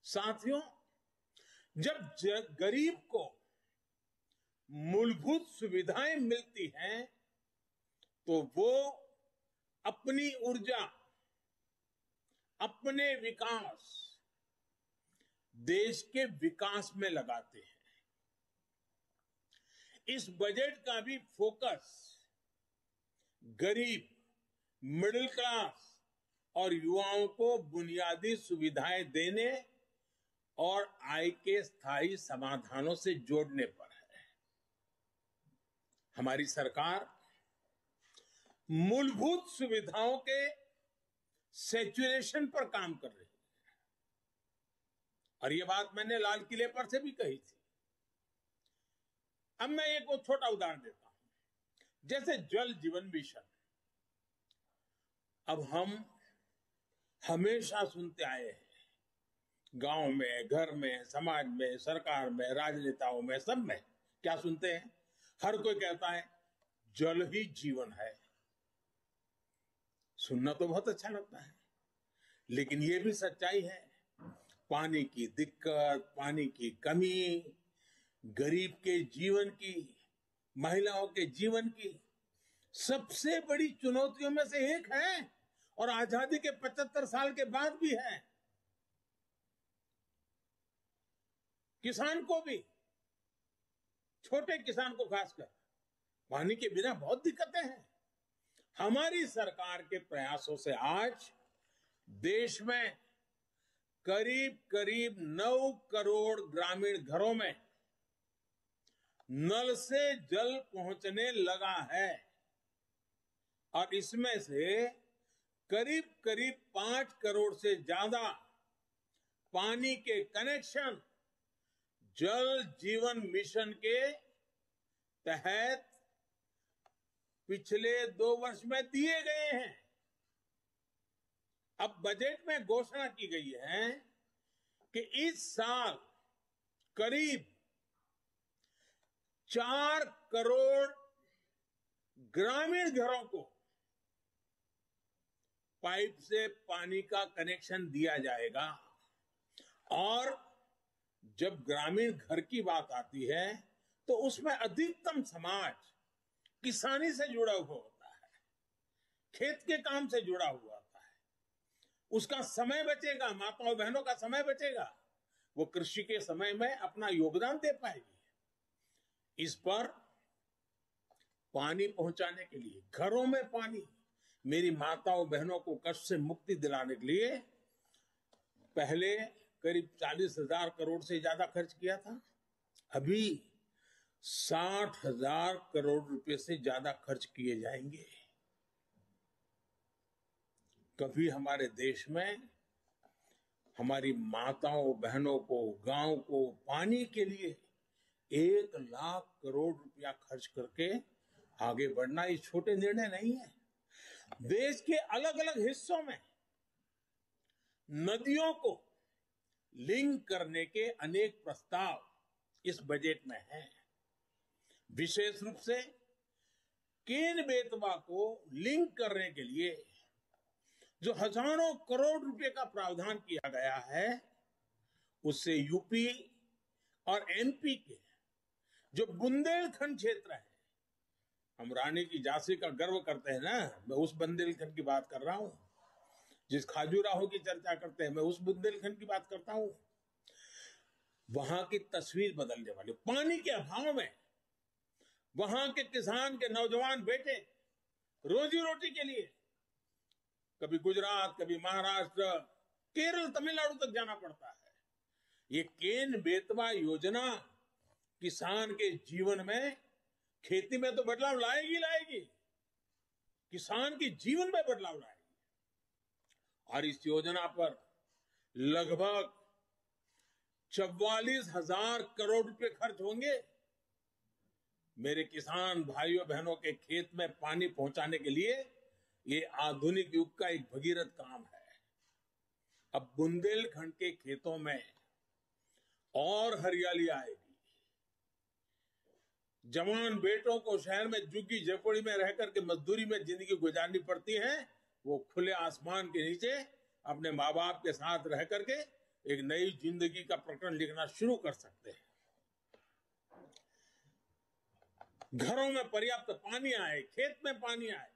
साथियों, जब गरीब को मूलभूत सुविधाएं मिलती हैं तो वो अपनी ऊर्जा, अपने विकास, देश के विकास में लगाते हैं। इस बजट का भी फोकस गरीब, मिडिल क्लास और युवाओं को बुनियादी सुविधाएं देने और आय के स्थायी समाधानों से जोड़ने पर है। हमारी सरकार मूलभूत सुविधाओं के सैचुरेशन पर काम कर रही है और ये बात मैंने लाल किले पर से भी कही थी। अब मैं एक छोटा उदाहरण देता हूं, जैसे जल जीवन मिशन। अब हम हमेशा सुनते आए हैं, गांव में, घर में, समाज में, सरकार में, राजनेताओं में, सब में क्या सुनते हैं? हर कोई कहता है जल ही जीवन है। सुनना तो बहुत अच्छा लगता है, लेकिन ये भी सच्चाई है, पानी की दिक्कत, पानी की कमी गरीब के जीवन की, महिलाओं के जीवन की सबसे बड़ी चुनौतियों में से एक है और आजादी के 75 साल के बाद भी है। किसान को भी, छोटे किसान को खासकर, पानी के बिना बहुत दिक्कतें हैं। हमारी सरकार के प्रयासों से आज देश में करीब करीब 9 करोड़ ग्रामीण घरों में नल से जल पहुंचने लगा है और इसमें से करीब करीब 5 करोड़ से ज्यादा पानी के कनेक्शन जल जीवन मिशन के तहत पिछले 2 वर्ष में दिए गए हैं। अब बजट में घोषणा की गई है कि इस साल करीब 4 करोड़ ग्रामीण घरों को पाइप से पानी का कनेक्शन दिया जाएगा। और जब ग्रामीण घर की बात आती है तो उसमें अधिकतम समाज किसानी से जुड़ा हुआ होता है, खेत के काम से जुड़ा हुआ होता है। उसका समय बचेगा, माताओं बहनों का समय बचेगा, वो कृषि के समय में अपना योगदान दे पाएगी। इस पर पानी पहुंचाने के लिए, घरों में पानी, मेरी माताओं बहनों को कष्ट से मुक्ति दिलाने के लिए पहले करीब 40,000 करोड़ से ज्यादा खर्च किया था, अभी 60,000 करोड़ रुपए से ज्यादा खर्च किए जाएंगे। कभी हमारे देश में हमारी माताओं बहनों को, गांव को पानी के लिए 1 लाख करोड़ रुपया खर्च करके आगे बढ़ना ये छोटे निर्णय नहीं है। देश के अलग अलग हिस्सों में नदियों को लिंक करने के अनेक प्रस्ताव इस बजट में हैं। विशेष रूप से केन बेतवा को लिंक करने के लिए जो हजारों करोड़ रुपए का प्रावधान किया गया है, उससे यूपी और एमपी के जो बुंदेलखंड क्षेत्र है, हम रानी की झांसी का गर्व करते हैं ना, मैं उस बुंदेलखंड की बात कर रहा हूं। जिस खाजूराहो की चर्चा करते हैं, मैं उस बुंदेलखंड की बात करता हूं। वहां की तस्वीर बदलने वाली, पानी के अभाव में वहां के किसान के नौजवान बेटे रोजी रोटी के लिए कभी गुजरात, कभी महाराष्ट्र, केरल, तमिलनाडु तक जाना पड़ता है। ये केन बेतवा योजना किसान के जीवन में, खेती में तो बदलाव लाएगी, किसान के जीवन में बदलाव लाएगी। और इस योजना पर लगभग 44,000 करोड़ रुपए खर्च होंगे। मेरे किसान भाइयों बहनों के खेत में पानी पहुंचाने के लिए ये आधुनिक युग का एक भगीरथ काम है। अब बुंदेलखंड के खेतों में और हरियाली आएगी। जवान बेटों को शहर में झुग्गी झोपड़ी में रह करके मजदूरी में जिंदगी गुजारनी पड़ती है, वो खुले आसमान के नीचे अपने माँ बाप के साथ रह करके एक नई जिंदगी का प्रकरण लिखना शुरू कर सकते हैं। घरों में पर्याप्त पानी आए, खेत में पानी आए,